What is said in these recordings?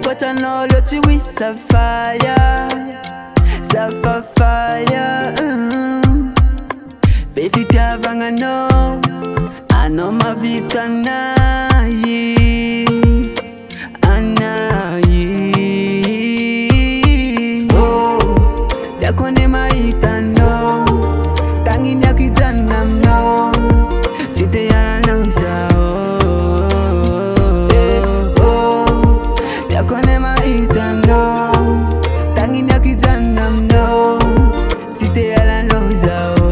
but I know that you with Sapphire. Baby, ampitiavagna no, I know my vita oh, yakone maita no, tangin yakijanam no, site yana no Zaho. Yakone maita no, tangin yakijanam no, site yana no Zaho.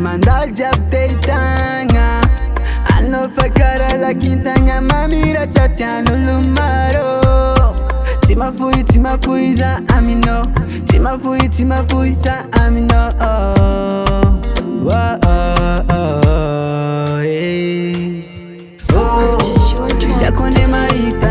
Mandal jab deitanga, ano fakara la kintanga mamira chatiano lumaro. Timafui za amino, timafui za amino. Oh, yakone maita.